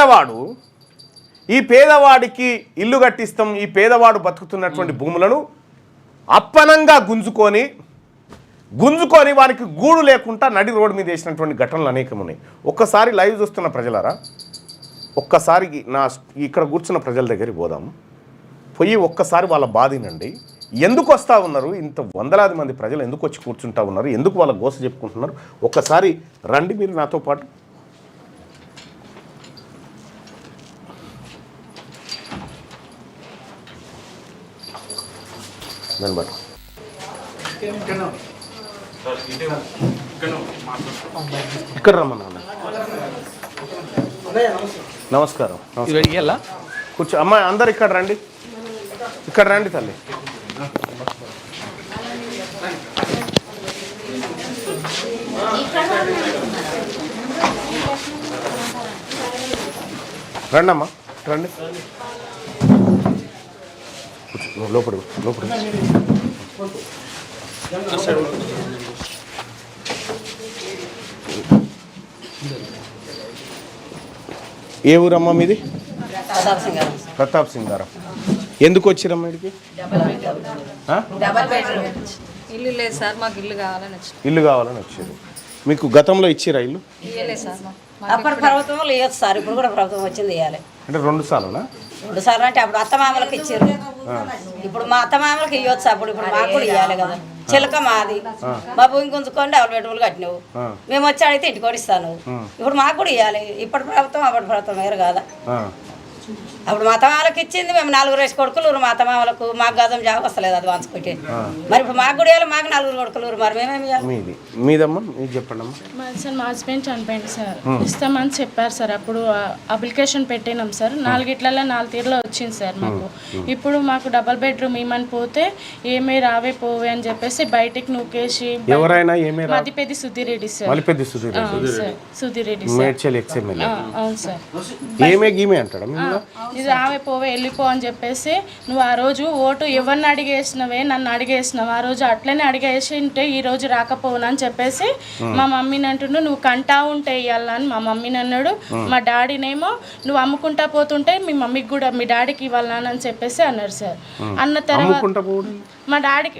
పేదవాడు ఈ పేదవాడికి ఇల్లు కట్టిస్తాం, ఈ పేదవాడు బతుకుతున్నటువంటి భూములను అప్పనంగా గుంజుకొని వానికి గూడు లేకుండా నడి రోడ్డు మీద వేసినటువంటి ఘటనలు అనేకం ఉన్నాయి. ఒక్కసారి లైవ్ చూస్తున్న ప్రజలారా, ఒక్కసారి ఇక్కడ కూర్చున్న ప్రజల దగ్గరికి పోదాము, పోయి ఒక్కసారి వాళ్ళ బాధినండి. ఎందుకు వస్తూ ఉన్నారు, ఇంత వందలాది మంది ప్రజలు ఎందుకు వచ్చి కూర్చుంటా ఉన్నారు, ఎందుకు వాళ్ళ గోస చెప్పుకుంటున్నారు, ఒక్కసారి రండి మీరు నాతో పాటు. ఇక్కడ రమ్మన్నా. నమస్కారం. కూర్చో అమ్మా, అందరు ఇక్కడ రండి, ఇక్కడ రండి తల్లి. రండి అమ్మా, రండి లోపల. ఏ ఊరమ్మా మీది? ప్రతాప్ సింగారం. ఎందుకు వచ్చిరమ్మా ఇక్కడికి? ఇల్లు లేదు సార్, మాకు ఇల్లు కావాలని వచ్చారు. మీకు గతంలో ఇచ్చిరా ఇల్లు? అప్పుడు ప్రభుత్వం లేదు సార్, ఇప్పుడు కూడా ప్రభుత్వం వచ్చింది ఇవ్వాలి. అంటే 2 సార్లునా? 2 సార్లు అంటే అప్పుడు అత్తమామలకు ఇచ్చారు, ఇప్పుడు మా అత్తమామలకు ఇవ్వచ్చు. ఇప్పుడు మాకు కూడా ఇవ్వాలి కదా. చిలక మాది, మా భూమి గుంజుకొని డబుల్ బెడ్రూమ్లు కట్టినావు, మేము వచ్చి అడిగితే ఇంటికి కూడా ఇస్తాను. ఇప్పుడు మాకు కూడా ఇవ్వాలి. ఇప్పటి ప్రభుత్వం అప్పటి ప్రభుత్వం వేరు కదా. అప్పుడు మా అత్తమామలకు ఇచ్చింది, మేము 4 రేసి కొడుకులు, మా అత్తమామలకు మాకు గజం జాబ్ వస్తలేదు, అది వంచుకుంటే. మరి ఇప్పుడు మాకు కూడా ఇవ్వాలి, మాకు 4 కొడుకులు, మరి మేమేమి ఇవ్వాలి? మీదమ్మా మీరు చెప్పండి అమ్మా. సార్ మా హస్బెండ్ చనిపోయింది సార్, ఇస్తామని చెప్పారు సార్. అప్పుడు అప్లికేషన్ పెట్టినాం సార్, 4 ఇట్లలో 4 తీరులో వచ్చింది సార్ మాకు. ఇప్పుడు మాకు డబల్ బెడ్రూమ్ ఇమ్మని పోతే ఏమే రావే పోవే అని చెప్పేసి బయటికి నూకేసి, ఎవరైనా మదిపెద్ది సుధీర్ రెడ్డి సార్, సుధీర్ రెడ్డి సార్. అవును సార్. ఇది రావే పోవే వెళ్ళిపో అని చెప్పేసి, నువ్వు ఆ రోజు ఓటు ఎవరిని అడిగేసినవే, నన్ను అడిగేసినావు, ఆ రోజు అట్లనే అడిగేసి ఉంటే ఈ రోజు రాకపోవునా అని చెప్పేసి మా మమ్మీని అంటుండు, నువ్వు కంటా ఉంటే ఇవ్వాలని మా మమ్మీని అన్నాడు. మా డాడీనేమో నువ్వు అమ్ముకుంటా పోతుంటే మీ మమ్మీకి కూడా మీ డాడీకి ఇవ్వాలని అని చెప్పేసి అన్నారు సార్. అన్న తర్వాత మా డాడీకి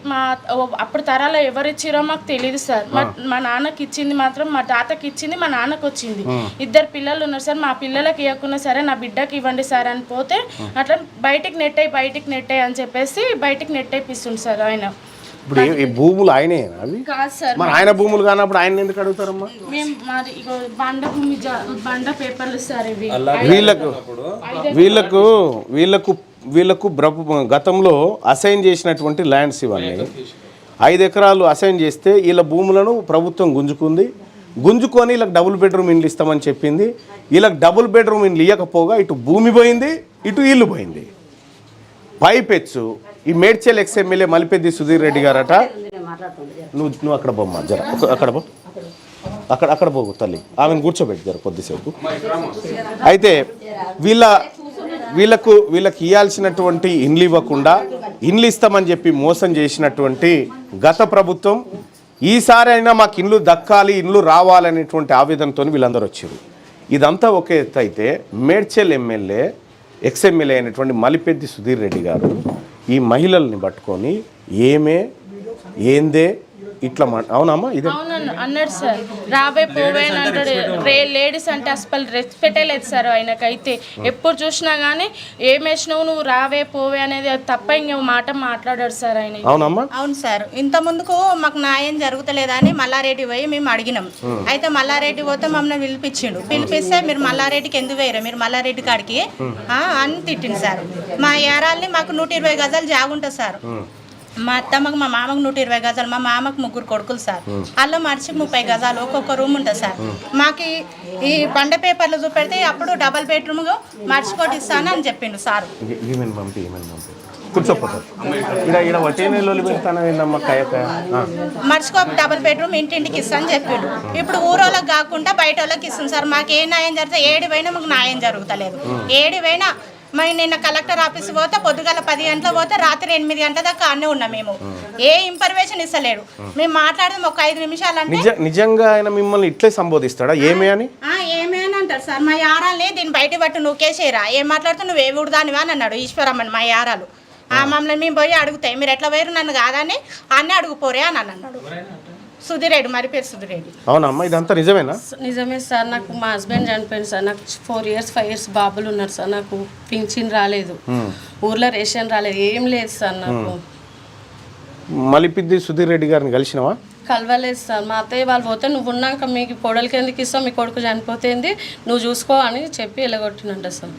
అప్పుడు తరాలో ఎవరు ఇచ్చిరో మాకు తెలియదు సార్. మా నాన్నకి ఇచ్చింది మాత్రం, మా తాతకి ఇచ్చింది మా నాన్నకు వచ్చింది. 2 పిల్లలు ఉన్నారు సార్, మా పిల్లలకి ఇవ్వకున్నా సరే నా బిడ్డకి ఇవ్వండి సార్ అని పోతే అట్లా బయటికి నెట్టాయి అని చెప్పేసి బయటికి నెట్టేపిస్తుంది సార్ ఆయన. ఇప్పుడు ఈ భూములు ఆయనే అవి కాదు సార్, మరి ఆయన భూములు కానప్పుడు ఆయన ఎందుకు అడుగుతారమ్మా? మేము మాది బండ భూమి, బండ పేపర్లు సార్ ఇవి. వీళ్ళకు గతంలో అసైన్ చేసినటువంటి ల్యాండ్స్ ఇవన్నీ 5 ఎకరాలు అసైన్ చేస్తే వీళ్ళ భూములను ప్రభుత్వం గుంజుకొని వీళ్ళకి డబుల్ బెడ్రూమ్ ఇండ్లు ఇస్తామని చెప్పింది. వీళ్ళకి డబుల్ బెడ్రూమ్ ఇండ్లు ఇవ్వకపోగా ఇటు భూమి పోయింది, ఇటు ఇల్లు పోయింది. పైపెచ్చు ఈ మేడ్చల్ ఎక్స్ఎమ్మెల్యే మలిపెద్ది సుధీర్ రెడ్డి గారట. నువ్వు అక్కడ బొమ్మ జర, అక్కడ పోగు తల్లి, ఆమెను కూర్చోబెట్టి జర కొద్దిసేపు. అయితే వీళ్ళకి ఇవ్వాల్సినటువంటి ఇండ్లు ఇవ్వకుండా ఇండ్లు ఇస్తామని చెప్పి మోసం చేసినటువంటి గత ప్రభుత్వం, ఈసారి అయినా మాకు ఇండ్లు దక్కాలి, ఇండ్లు రావాలనేటువంటి ఆవేదనతో వీళ్ళందరూ వచ్చారు. ఇదంతా ఒక ఎత్తు అయితే, మేడ్చల్ ఎక్స్ఎమ్మెల్యే అయినటువంటి మలిపెద్ది సుధీర్ రెడ్డి గారు ఈ మహిళల్ని పట్టుకొని ఏందే ఇట్లా అవునమ్మా ఇదే అన్నాడు సార్. రాబోయే పోవే అని అంటాడు. లేడీస్ అంటే అసలు రెస్పెక్టే లేదు సార్ ఆయనకైతే. ఎప్పుడు చూసినా కానీ ఏమేసినావు నువ్వు రావే పోవే అనేది తప్ప ఇంక మాట మాట్లాడాడు సార్ ఆయన. అవునమ్మా. అవును సార్. ఇంత ముందుకు మాకు న్యాయం జరుగుతలేదని మల్లారెడ్డి పోయి మేము అడిగినాం. అయితే మల్లారెడ్డి పోతే మమ్మల్ని పిలిపిస్తే మీరు మల్లారెడ్డికి ఎందుకు వేయరు, మీరు మల్లారెడ్డి కాడికి అని తిట్టింది సార్. మా ఏరాల్ని మాకు 120 గజాలు జాగుంటుంది సార్. మా అత్తమ్మకు మా మామకు 120 గజాలు, మా మామకు 3 కొడుకులు సార్. అలా మర్చికి 30 గజాలు ఒక్కొక్క రూమ్ ఉంటుంది సార్. మాకు ఈ బండ పేపర్లు చూపెడితే అప్పుడు డబల్ బెడ్రూమ్ మర్చికోటి ఇస్తాను అని చెప్పిండు సార్. మర్చికో డబల్ బెడ్రూమ్ ఇంటింటికి ఇస్తాను చెప్పిండు. ఇప్పుడు ఊరోళ్ళకి కాకుండా బయట వాళ్ళకి ఇస్తుంది సార్. మాకు ఏ న్యాయం జరిగితే 7 పోయినా మాకు న్యాయం జరుగుతలేదు. 7 పోయినా మేము నిన్న కలెక్టర్ ఆఫీస్ పోతే పొద్దుగల 10 గంటలకు పోతే రాత్రి 8 గంటల దాకా అన్నీ ఉన్నాం. మేము ఏ ఇన్ఫర్మేషన్ ఇస్తలేడు. మేము మాట్లాడదాం ఒక 5 నిమిషాలు అంటే నిజంగా ఆయన మిమ్మల్ని ఇట్లే సంబోధిస్తాడా ఏమే అని అంటారు మాట్లాడతాడు సార్ మా యారాల్ని దీన్ని బయట పట్టు నువ్వు కేసేరా ఏం మాట్లాడుతూ నువ్వు ఏ ఊడదానివా అని అన్నాడు ఈశ్వరమ్మని మా యారాలు మమ్మల్ని మేము పోయి అడుగుతాయి మీరు ఎట్లా పోయారు నన్ను కాదని అన్నీ అడుగుపోరే అని అన్నాడు సుధిరెడ్డి మరి పేరు సుధిరెడ్డి. అవునమ్మా ఇదంతా నిజమేనా? నిజమే సార్. నాకు మా హస్బెండ్ చనిపోయింది సార్. నాకు 4 years 5 years బాబులు ఉన్నారు సార్. నాకు పింఛన్ రాలేదు, ఊర్లో రేషన్ రాలేదు, ఏం లేదు సార్. నాకు మలిపిద్ది సుధీర్ రెడ్డి గారిని కలిసినావా? కలవలేదు సార్. మా అత్తయ్య వాళ్ళు పోతే నువ్వు ఉన్నాక మీకు కోడలికి ఎందుకు ఇస్తావు, మీ కొడుకు చనిపోతేంది నువ్వు చూసుకో అని చెప్పి వెళ్ళగొట్టినంట సార్.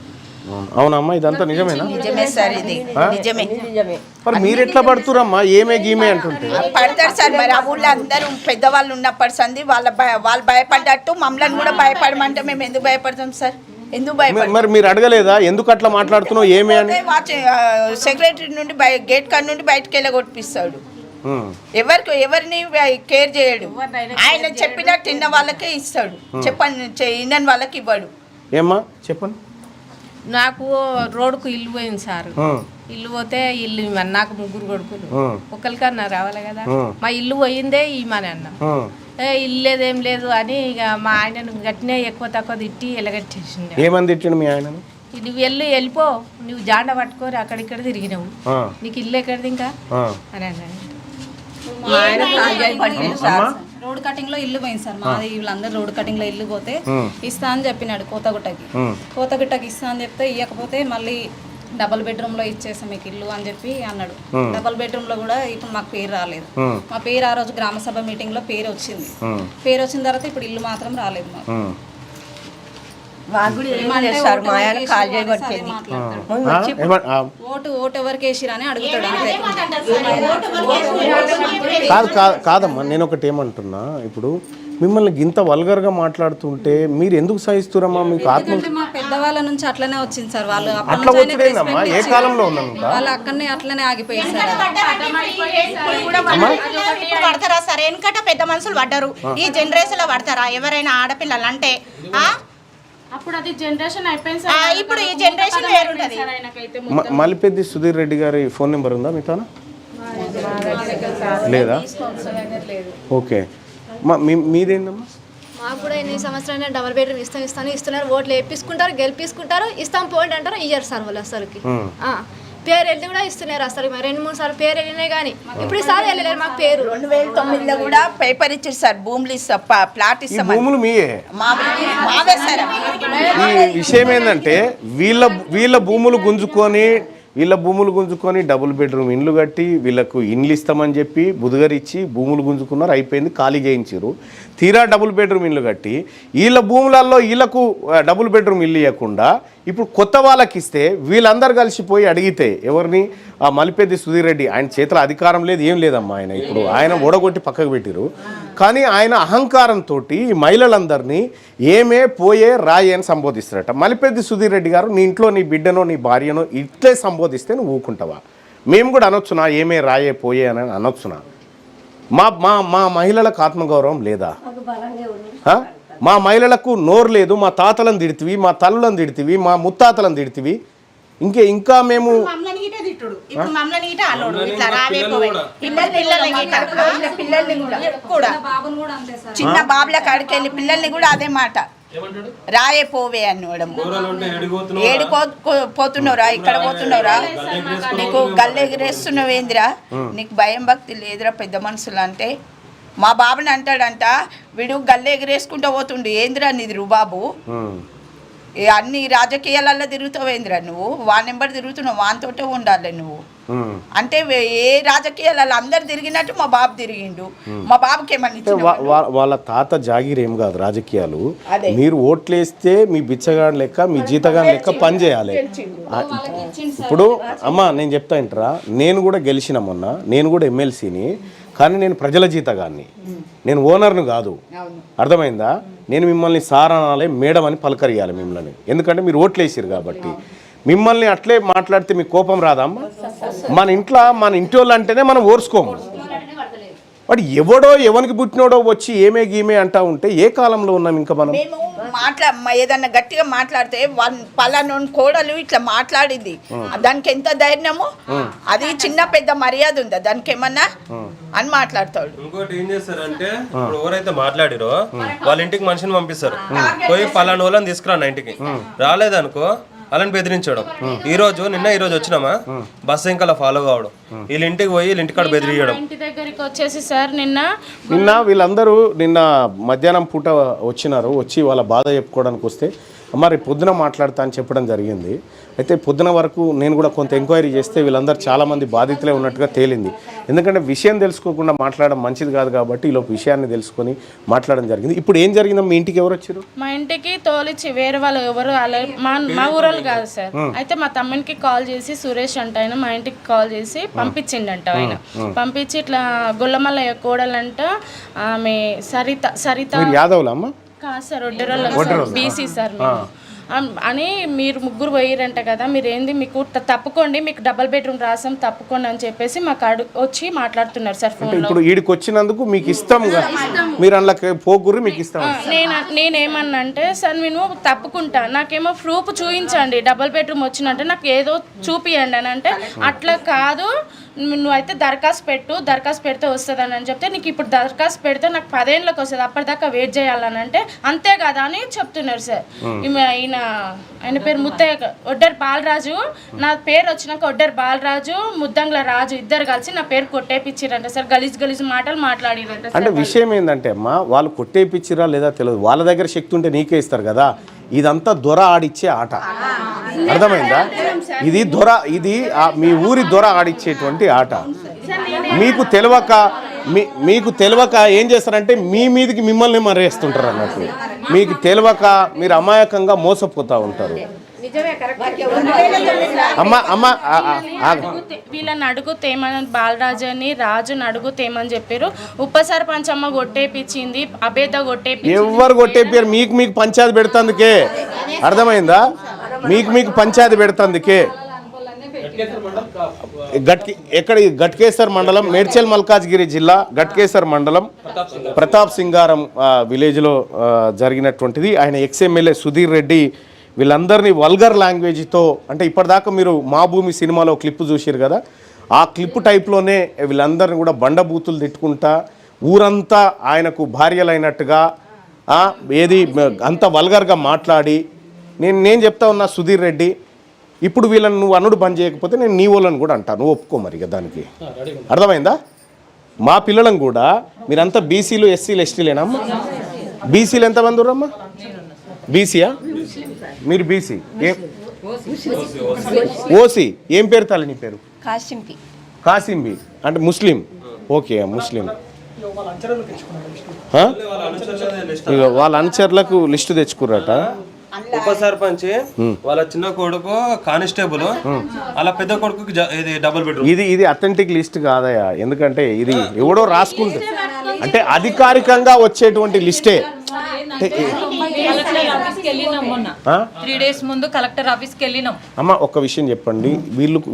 అవునమ్మా ఇదంతా నిజమేనా? నిజమే సార్, ఇది నిజమే. మరి మీరు ఎట్లా పడుతురమ్మా ఏమే గీమే అంటుంటే? పడతారు సార్. మరి ఆ ఊళ్ళో అందరూ పెద్దవాళ్ళు ఉన్నప్పటి సంది వాళ్ళు భయపడ్డట్టు మమ్మల్ని కూడా భయపడమంటే మేము ఎందుకు భయపడతాం సార్? ఎందుకు భయపడతాం? మరి మీరు అడగలేదా ఎందుకు అట్లా మాట్లాడుతున్నావు ఏమే అని? సెక్రటరీ నుండి గేట్ కాడ నుండి బయటకు వెళ్ళగొట్టిస్తాడు. ఎవరిని కేర్ చేయడు. ఆయన చెప్పినట్టు తిన్న వాళ్ళకే ఇస్తాడు, ఇన్న వాళ్ళకి ఇవ్వడు. ఏమ్మా చెప్పండి. నాకు రోడ్డుకు ఇల్లు పోయింది సార్. ఇల్లు పోతే ఇల్లు నాకు 3 కొడుకులు, ఒకరికన్నా రావాలి కదా. మా ఇల్లు పోయిందే ఈమని అన్నాం. ఇల్లు లేదేం లేదు అని ఇక మా ఆయనను గట్టినే ఎక్కువ తక్కువ తిట్టి ఎలగట్టేసింది. ఏమని తిట్టిండు మీ ఆయన? నువ్వు వెళ్ళిపో, నువ్వు జాండ పట్టుకోరు అక్కడిక్కడ తిరిగినావు, నీకు ఇల్లు ఎక్కడిది ఇంకా అని అన్నాడు. రోడ్ కటింగ్ లో ఇల్లు పోయింది సార్ మాది. వీళ్ళందరూ రోడ్ కటింగ్ లో ఇల్లు పోతే ఇస్తా అని చెప్పినాడు కోతగుట్టకి ఇస్తా అని చెప్తే ఇవ్వకపోతే మళ్ళీ డబుల్ బెడ్రూమ్ లో ఇచ్చేసాం మీకు ఇల్లు అని చెప్పి అన్నాడు. డబుల్ బెడ్రూమ్ లో కూడా ఇప్పుడు మాకు పేరు రాలేదు. మా పేరు ఆ రోజు గ్రామ సభ మీటింగ్ లో పేరు వచ్చింది. పేరు వచ్చిన తర్వాత ఇప్పుడు ఇల్లు మాత్రం రాలేదు మాకు. ఓటు ఎవరికి వేసిరని అడుగుతాడు. కాదమ్మా నేను ఒకటి ఏమంటున్నా, ఇప్పుడు మిమ్మల్ని ఇంత వల్గర్గా మాట్లాడుతుంటే మీరు ఎందుకు సహిస్తురమ్మా? మీకు ఆత్మ మా పెద్దవాళ్ళ నుంచి అట్లనే వచ్చింది సార్. వాళ్ళు అట్లా వచ్చిందమ్మా. ఏ కాలంలో ఉన్నాను వాళ్ళు అక్కడనే అట్లనే ఆగిపోయారు సార్. పడతారా సార్? వెనకట పెద్ద మనుషులు పడ్డారు, ఈ జనరేషన్ లో పడతారా ఎవరైనా ఆడపిల్లలు అంటే? అప్పుడు అది జనరేషన్ అయిపోయింది సార్. ఇప్పుడు ఈ జనరేషన్ వేరుంటది. మలిపెద్ది సుధీర్ రెడ్డి గారి ఫోన్ నెంబర్ ఉందా మీతో? లేదా? ఓకే. మీదేందమ్మా? మాకు కూడా ఎన్ని సంవత్సరాలు డబుల్ బెడ్రూమ్ ఇస్తున్నారు. ఓట్లు వేపించుకుంటారు, గెలిపించుకుంటారు, ఇస్తాం పోండి అంటారు, ఇయ్యారు సార్ వాళ్ళు అసలుకి. పేరు వెళ్ళి కూడా ఇస్తున్నారు అసలు. 2-3 సార్లు పేరు వెళ్ళినాయి కానీ ఇప్పుడు ఈసారి వెళ్ళలేరు. మాకు పేరు 2009లో కూడా పేపర్ ఇచ్చారు సార్. భూములు ఇస్తాం, ప్లాట్ ఇస్తాం. భూములు మీయే. మావే సార్. ఈ విషయం ఏంటంటే వీళ్ళ భూములు గుంజుకొని డబుల్ బెడ్రూమ్ ఇండ్లు కట్టి వీళ్ళకు ఇండ్లు ఇస్తామని చెప్పి బుధగరిచ్చి భూములు గుంజుకున్నారు. అయిపోయింది, ఖాళీ చేయించారు. తీరా డబుల్ బెడ్రూమ్ ఇల్లు కట్టి వీళ్ళ భూములలో వీళ్ళకు డబుల్ బెడ్రూమ్ ఇల్లు ఇవ్వకుండా ఇప్పుడు కొత్త వాళ్ళకి ఇస్తే వీళ్ళందరూ కలిసిపోయి అడిగితే ఎవరిని? ఆ మలిపెద్ది సుధీర్ రెడ్డి. ఆయన చేతిలో అధికారం లేదు, ఏం లేదమ్మా. ఆయన ఓడగొట్టి పక్కకు పెట్టిరు. కానీ ఆయన అహంకారంతో ఈ మహిళలందరినీ ఏమే పోయే రాయే అని సంబోధిస్తారట. మలిపెద్ది సుధీర్ రెడ్డి గారు నీ ఇంట్లో నీ బిడ్డనో నీ భార్యనో ఇట్లే సంబోధిస్తే నువ్వు ఊరుకుంటావా? మేము కూడా అనొచ్చునా ఏమే రాయే పోయే అని అనొచ్చునా? మా మహిళలకు ఆత్మగౌరవం లేదా? మా మహిళలకు నోరు లేదు. మా తాతలను తిడితివి, మా తల్లులను తిడితివి, మా ముత్తాతలను తిడితివి. ఇంకా మేము చిన్న బాబుల కాడికి వెళ్ళి పిల్లల్ని కూడా అదే మాట రాయే పోవే అనడం. పోతున్నావురా, ఇక్కడ పోతున్నావురా, నీకు గల్లెగిరేస్తున్నావేందిరా, నీకు భయం భక్తి లేదురా పెద్ద మనుషులు అంటే. మా బాబుని అంటాడంట, వీడు గల్లె ఎగిరేసుకుంటూ పోతుండు, ఏందిరా నీది రుబాబు, అన్ని రాజకీయాలలో తిరుగుతావేంద్రా నువ్వు, వాని నెంబర్ తిరుగుతున్నావు, వానితోటే ఉండాలి నువ్వు అంటే. ఏ రాజకీయాలలో అందరు తిరిగినట్టు మా బాబు తిరిగిండు. మా బాబుకి ఏమన్నా వాళ్ళ తాత జాగీర్ ఏం కాదు రాజకీయాలు. మీరు ఓట్లేస్తే మీ బిచ్చగాడి లెక్క మీ జీతగాడి లెక్క పని చేయాలి. ఇప్పుడు అమ్మా నేను చెప్తా ఇంటరా, నేను కూడా గెలిచిన మొన్న, నేను కూడా ఎమ్మెల్సీని, కానీ నేను ప్రజల జీతగాన్ని, నేను ఓనర్ను కాదు. అర్థమైందా? నేను మిమ్మల్ని సార్ అనాలి, మేడం అని పలకరియాలి మిమ్మల్ని, ఎందుకంటే మీరు ఓట్లేసారు కాబట్టి. మిమ్మల్ని అట్లే మాట్లాడితే మీకు కోపం రాదమ్మా? మన ఇంట్లో మన ఇంటి వాళ్ళు అంటేనే మనం ఓర్చుకోము. వాడు ఎవడో ఎవరికి పుట్టినోడో వచ్చి ఏమే గీమే అంటా ఉంటే ఏ కాలంలో ఉన్నాం ఇంకా మనం? మేము ఏదన్నా గట్టిగా మాట్లాడితే పలానా కోడలు ఇట్లా మాట్లాడింది, దానికి ఎంత ధైర్యము, అది చిన్న పెద్ద మర్యాద ఉందా దానికి ఏమన్నా అని మాట్లాడతాడు. ఇంకోటి ఏం చేస్తారంటే ఇప్పుడు ఎవరైతే మాట్లాడిరో వాళ్ళ ఇంటికి మనిషిని పంపిస్తారు, పోయి పలానా వాళ్ళని తీసుకురా నా ఇంటికి, రాలేదనుకో వాళ్ళని బెదిరించడం. ఈ రోజు వచ్చినామా బస్సు ఇంకా ఫాలో కావడం, వీళ్ళ ఇంటికి పోయి వీళ్ళ ఇంటికాడ బెదిరియడం. ఇంటి దగ్గరికి వచ్చేసి సార్ నిన్న వీళ్ళందరూ మధ్యాహ్నం పూట వచ్చి వాళ్ళ బాధ చెప్పుకోవడానికి వస్తే మరి పొద్దున మాట్లాడతా అని చెప్పడం జరిగింది. అయితే పొద్దున వరకు నేను కూడా కొంత ఎంక్వైరీ చేస్తే వీళ్ళందరూ చాలామంది బాధితులే ఉన్నట్టుగా తేలింది. ఎందుకంటే విషయం తెలుసుకోకుండా మాట్లాడడం మంచిది కాదు కాబట్టి ఈలోపు విషయాన్ని తెలుసుకొని మాట్లాడడం జరిగింది. ఇప్పుడు ఏం జరిగిందో మీ ఇంటికి ఎవరు వచ్చారు? మా ఇంటికి తోలిచ్చి వేరే వాళ్ళు ఎవరు మా ఊరోళ్ళు కాదు సార్. అయితే మా తమ్మునికి కాల్ చేసి సురేష్ అంట ఆయన మా ఇంటికి కాల్ చేసి పంపించిండంట. ఆయన పంపించి ఇట్లా గొల్లమల్లయ్య కోడలంట ఆమె సరిత యాదవ్లమ్మ కాదు సార్, ఒడ్డెరోళ్ళ బీసీ సార్ అని మీరు ముగ్గురు పోయిరంట కదా, మీరు ఏంది మీకు తప్పుకోండి, మీకు డబుల్ బెడ్రూమ్ రాసాం తప్పుకోండి అని చెప్పేసి మాకు వచ్చి మాట్లాడుతున్నారు సార్ ఫోన్ లో. ఇప్పుడు ఈడికి వచ్చినందుకు మీకు ఇష్టం, మీరు అందులో పోగురు మీకు ఇష్టం. నేనేమన్నా అంటే సార్ నేను తప్పుకుంటా, నాకేమో ప్రూఫ్ చూపించండి, డబుల్ బెడ్రూమ్ వచ్చినంటే నాకు ఏదో చూపియండి అని అంటే, అట్లా కాదు నువ్వైతే దరఖాస్తు పెడితే వస్తుంది అని చెప్తే, నీకు ఇప్పుడు దరఖాస్తు పెడితే నాకు 10 ఏళ్ళకి వస్తుంది, అప్పటిదాకా వెయిట్ చేయాలని అంటే, అంతే కదా అని చెప్తున్నారు సార్. ఆయన పేరు ముత్తయ్య ఒడ్డర్ బాలరాజు, నా పేరు వచ్చినాక ఒడ్డర్ బాలరాజు ముద్దంగ్ల రాజు ఇద్దరు కలిసి నా పేరు కొట్టేపిచ్చిరంట సార్. గలీజ్ మాటలు మాట్లాడిరంట. అంటే విషయం ఏంటంటే అమ్మా, వాళ్ళు కొట్టేపిచ్చిరా లేదా తెలియదు, వాళ్ళ దగ్గర శక్తి ఉంటే నీకే ఇస్తారు కదా. ఇదంతా దొర ఆడిచ్చే ఆట, అర్థమైందా? ఇది మీ ఊరి దొర ఆడిచ్చేటువంటి ఆట. మీకు తెలియక ఏం చేస్తారంటే మీ మీదకి మిమ్మల్ని మరేస్తుంటారు అన్నట్టు. మీకు తెలియక మీరు అమాయకంగా మోసపోతూ ఉంటారు. వీళ్ళని అడుగుతేమని బాలరాజు అని రాజుని అడుగుతేమని చెప్పారు. ఉప సర్పంచ్ అమ్మ కొట్టేపించింది, అభేద కొట్టేపించింది. ఎవరు కొట్టేపారు? మీకు పంచాయతీ పెడతందుకే, అర్థమైందా? మీకు పంచాయతీ పెడతందుకే. గట్కేసర్ మండలం, మేడ్చల్ మల్కాజ్గిరి జిల్లా గట్కేసర్ మండలం ప్రతాప్ సింగారం విలేజ్లో జరిగినటువంటిది. ఆయన ఎక్స్ఎమ్మెల్యే సుధీర్ రెడ్డి వీళ్ళందరినీ వల్గర్ లాంగ్వేజ్తో, అంటే ఇప్పటిదాకా మీరు మా భూమి సినిమాలో క్లిప్ చూసారు కదా, ఆ క్లిప్ టైప్లోనే వీళ్ళందరినీ కూడా బండబూతులు తిట్టుకుంటా ఊరంతా ఆయనకు భార్యలైనట్టుగా ఏది అంత వల్గర్గా మాట్లాడి, నేను చెప్తా ఉన్నా సుధీర్ రెడ్డి, ఇప్పుడు వీళ్ళని నువ్వు అనుడు బంద్ చేయకపోతే నేను నీ వాళ్ళని కూడా అంటా, నువ్వు ఒప్పుకో మరి ఇక దానికి, అర్థమైందా? మా పిల్లలను కూడా మీరంతా బీసీలు ఎస్సీలు ఎస్టీలేనమ్మా? బీసీలు ఎంతమంది ఉన్నారమ్మా? బీసీయా? మీరు బీసీ, ఓసీ. ఏం పేరు తల్లి నీ పేరు? కాసింబి అంటే ముస్లిం. ఓకే, ముస్లిం. వాళ్ళ అనుచరులకు లిస్టు తెచ్చుకుర్రట. ఉప సర్పంచ్ వాళ్ళ చిన్న కొడుకు కానిస్టేబుల్, అలా పెద్ద కొడుకు ఇది డబుల్ బెడ్రూమ్. ఇది అథెంటిక్ లిస్ట్ కాదయా, ఎందుకంటే ఇది ఎవడో రాసుకుంటుంది, అంటే అధికారికంగా వచ్చేటువంటి లిస్టే. 3 days ముందు కలెక్టర్ ఆఫీస్కి వెళ్ళినాం. అమ్మ ఒక్క విషయం చెప్పండి,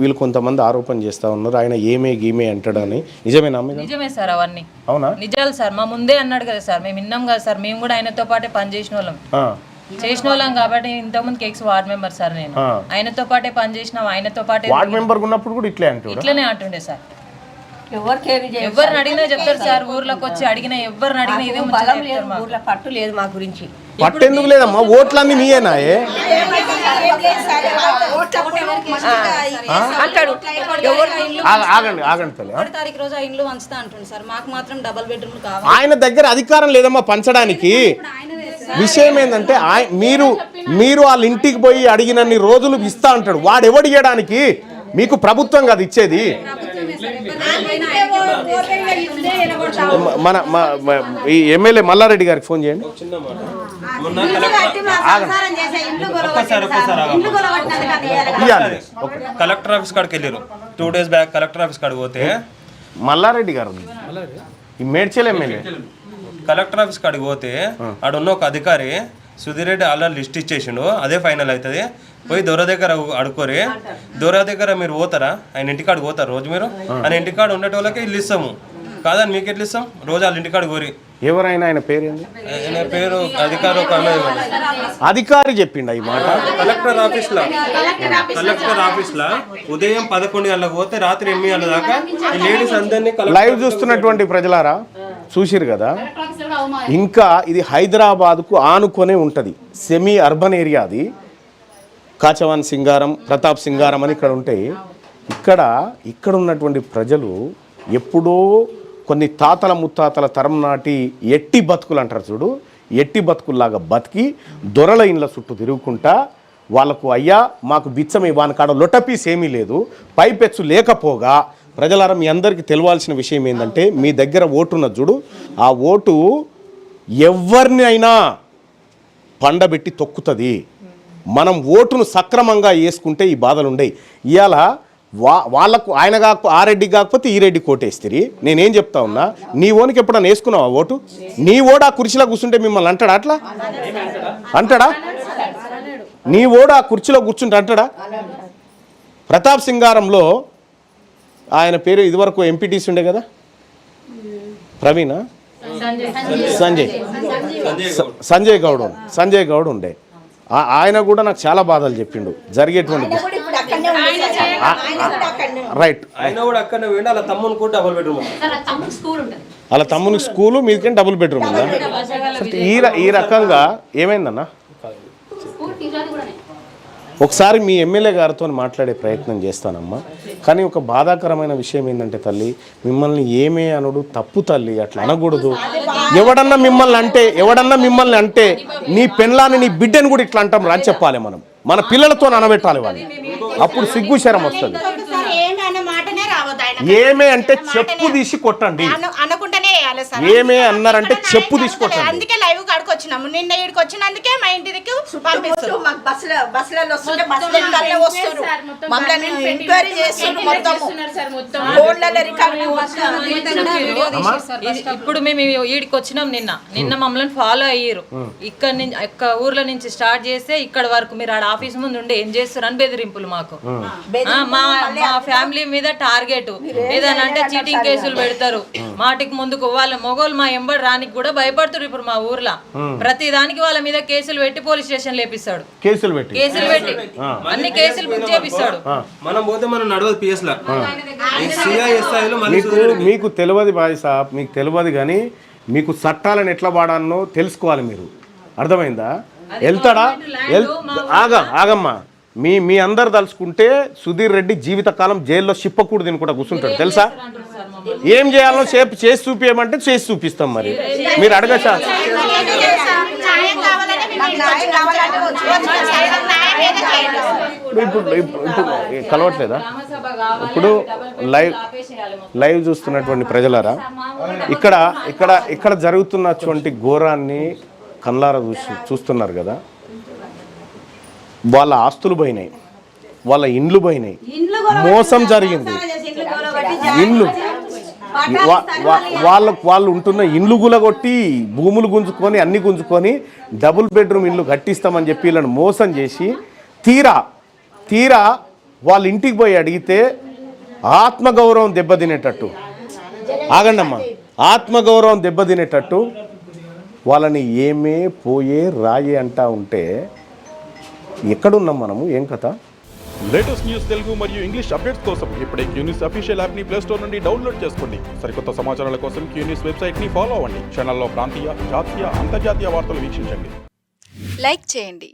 వీళ్ళు కొంతమంది ఆరోపణ చేస్తా ఉన్నారు ఆయన ఏమే గీమే అంటాడని, నిజమేనా? నిజమే సార్, అవన్నీ అవునా? నిజాలు సార్. మా ముందే అన్నాడు కదా సార్, మేము విన్నాం కదా సార్, మేము కూడా ఆయనతో పాటే పని చేసిన వాళ్ళం కాబట్టి ఇంతకుముందు కేక్స్ వార్డ్ మెంబర్ సార్. నేను ఆయనతో పాటే పని చేసినాం, ఆయనతో పాటే వార్డ్ మెంబర్ ఉన్నప్పుడు కూడా ఇట్లనే అంటుండే సార్. ఎవరిని అడిగినా చెప్తారు సార్, ఊర్లోకి వచ్చి అడిగినా ఎవరిని అడిగినా ఇదే ఊర్లో పట్టు లేదు మా గురించి. పట్టెందుకు లేదమ్మా? ఓట్లన్నీ మీయేనాయే అంటాడు. ఆగండి తల్లి. బెడ్రూమ్ ఆయన దగ్గర అధికారం లేదమ్మా పంచడానికి. విషయం ఏంటంటే మీరు వాళ్ళ ఇంటికి పోయి అడిగినన్ని రోజులు ఇస్తా అంటాడు. వాడు ఎవడు ఇవ్వడానికి? మీకు ప్రభుత్వం కాదు ఇచ్చేది. ఈ ఎమ్మెల్యే మల్లారెడ్డి గారికి ఫోన్ చేయండి. కలెక్టర్ ఆఫీస్ కాడికి వెళ్ళారు 2 days బ్యాక్. కలెక్టర్ ఆఫీస్ కాడికి పోతే మల్లారెడ్డి గారు ఈ మేడ్చల్ ఎమ్మెల్యే కలెక్టర్ ఆఫీస్ కాడికి పోతే ఆడున్న ఒక అధికారి సుధీర్ రెడ్డి ఆల్రెడీ లిస్ట్ ఇచ్చేసిండు, అదే ఫైనల్ అవుతుంది, పోయి దొర దగ్గర అడుకోరి. దొర దగ్గర మీరు పోతారా? ఆయన ఇంటికాడికి పోతారు రోజు మీరు? ఆయన ఇంటికాడ ఉండేటోళ్ళకి ఇల్లు ఇస్తాము, కాదని మీకు ఎట్లా ఇస్తాం? రోజు వాళ్ళ ఇంటికాడ కోరి ఎవరైనా ఆయన పేరు ఏంది? ఆయన పేరు అధికారి ఒక ఆమె ఇవ్వాలి. అధికారి చెప్పిండ ఈ మాట. కలెక్టర్ ఆఫీస్ లా ఉదయం 11 గంటలకు పోతే రాత్రి 8 గంటల దాకా ఈ లేడీస్ అందరినీ లైవ్ చూస్తున్నటువంటి ప్రజలారా చూసిరు కదా. ఇంకా ఇది హైదరాబాద్కు ఆనుకొనే ఉంటుంది, సెమీ అర్బన్ ఏరియా అది. కాచవాన్ సింగారం, ప్రతాప్ సింగారం అని ఇక్కడ ఉంటాయి. ఇక్కడ ఉన్నటువంటి ప్రజలు ఎప్పుడో కొన్ని తాతల ముత్తాతల తరం నాటి ఎట్టి బతుకులు అంటారు చూడు, ఎట్టి బతుకుల్లాగా బతికి దొరల ఇండ్ల చుట్టూ తిరుగుకుంటా వాళ్ళకు అయ్యా మాకు బిచ్చమే వాని కాడ లొటపీస్ ఏమీ లేదు, పైపెచ్చు లేకపోగా. ప్రజలారా మీ అందరికీ తెలవాల్సిన విషయం ఏంటంటే మీ దగ్గర ఓటు ఉన్నది చూడు, ఆ ఓటు ఎవరిని అయినా పండబెట్టి తొక్కుతుంది. మనం ఓటును సక్రమంగా వేసుకుంటే ఈ బాధలు ఉండయి. ఇవాళ వాళ్ళకు ఆయన కాకపోతే ఆ రెడ్డి కాకపోతే ఈ రెడ్డి కోటేస్తుంది. నేనేం చెప్తా ఉన్నా, నీ ఓనికి ఎప్పుడన్నా వేసుకున్నావా ఓటు? నీ ఓడు ఆ కుర్చీలో కూర్చుంటే మిమ్మల్ని అంటాడా? అట్లా అంటాడా? నీ ఓడు ఆ కుర్చీలో కూర్చుంటే అంటాడా? ప్రతాప్ సింగారంలో ఆయన పేరు ఇదివరకు ఎంపీటీసీ ఉండే కదా, ప్రవీణ సంజయ్ గౌడ్ ఉండే. ఆయన కూడా నాకు చాలా బాధలు చెప్పిండు జరిగేటువంటి. రైట్, వాళ్ళ తమ్మునికి స్కూలు మీదకి డబుల్ బెడ్రూమ్ ఉందా? ఈ రకంగా ఏమైందన్నా? ఒకసారి మీ ఎమ్మెల్యే గారితో మాట్లాడే ప్రయత్నం చేస్తానమ్మా. కానీ ఒక బాధాకరమైన విషయం ఏంటంటే తల్లి, మిమ్మల్ని ఏమే అనుడు తప్పు తల్లి, అట్లా అనకూడదు. ఎవడన్నా మిమ్మల్ని అంటే నీ పెళ్ళాన్ని నీ బిడ్డని కూడా ఇట్లా అంటాం అని చెప్పాలి. మనం మన పిల్లలతో అనబెట్టాలి వాళ్ళు, అప్పుడు సిగ్గు శరం వస్తుంది. ఏమే అంటే చెప్పు తీసి కొట్టండి, ఏమే అన్నారంటే చెప్పు తీసి కొట్టండి. అందుకే లైవ్ కాడికి వచ్చినాము, నిన్న ఇక్కడికి వచ్చినందుకే మా ఇంటికి ఇప్పుడు మేము ఈడికి వచ్చినాం. నిన్న మమ్మల్ని ఫాలో అయ్యారు. ఇక్కడ నుంచి ఊర్ల నుంచి స్టార్ట్ చేస్తే ఇక్కడ వరకు మీరు ఆడ ఆఫీస్ ముందు ఉండి ఏం చేస్తారు అని బెదిరింపులు మాకు. మా ఫ్యామిలీ మీద టార్గెట్ ఏదైనా అంటే చీటింగ్ కేసులు పెడతారు. మాటికి ముందుకు వాళ్ళ మొగోళ్ళు మా ఎంబడి రానికి కూడా భయపడుతారు. ఇప్పుడు మా ఊర్లో ప్రతి దానికి వాళ్ళ మీద కేసులు పెట్టి పోలీస్ స్టేషన్ లేపిస్తాడు. కేసులు పెట్టి అన్ని కేసులు బుక్ చేపిస్తాడు. మనం పోతే మనం నడవదు పిఎస్ లా. మీకు తెలియదు బాయ్ సాబ్, మీకు తెలియదు కానీ మీకు చట్టాలను ఎట్లా వాడాలో తెలుసుకోవాలి మీరు. అర్థమైందా? వెళ్తాడా? ఆగమ్మా, మీ అందరు తలుచుకుంటే సుధీర్ రెడ్డి జీవితకాలం జైల్లో చిప్పకూడు తినుకుంటా కూర్చుంటాడు తెలుసా? ఏం చేయాలో చేసి చూపించమంటే చేసి చూపిస్తాం. మరి మీరు అడగచ్చా? ఇప్పుడు కలవట్లేదా? ఇప్పుడు లైవ్ చూస్తున్నటువంటి ప్రజలారా, ఇక్కడ జరుగుతున్నటువంటి ఘోరాన్ని కళ్ళారా చూస్తున్నారు కదా. వాళ్ళ ఆస్తులు పోయినాయి, వాళ్ళ ఇండ్లు పోయినాయి, మోసం జరిగింది. ఇండ్లు వాళ్ళు ఉంటున్న ఇండ్లు గులగొట్టి భూములు గుంజుకొని అన్ని గుంజుకొని డబుల్ బెడ్రూమ్ ఇండ్లు కట్టిస్తామని చెప్పి వీళ్ళని మోసం చేసి తీరా వాళ్ళ ఇంటికి పోయి అడిగితే ఆత్మగౌరవం దెబ్బతినేటట్టు, ఆగండమ్మా, ఆత్మగౌరవం దెబ్బతినేటట్టు వాళ్ళని ఏమే పోయే రాయే అంటా ఉంటే ఎక్కడున్నాం మనము? ఏం కథ? లేటెస్ట్ న్యూస్ తెలుగు మరియు ఇంగ్లీష్ అప్డేట్స్ కోసం ఇప్పుడే క్యూన్యూస్ అఫీషియల్ యాప్ని ప్లే స్టోర్ నుండి డౌన్లోడ్ చేసుకోండి. సరికొత్త సమాచారాల కోసం క్యూన్యూస్ వెబ్సైట్ని ఫాలో అవ్వండి. ఛానల్లో ప్రాంతీయ, జాతీయ, అంతర్జాతీయ వార్తలు వీక్షించండి. లైక్ చేయండి,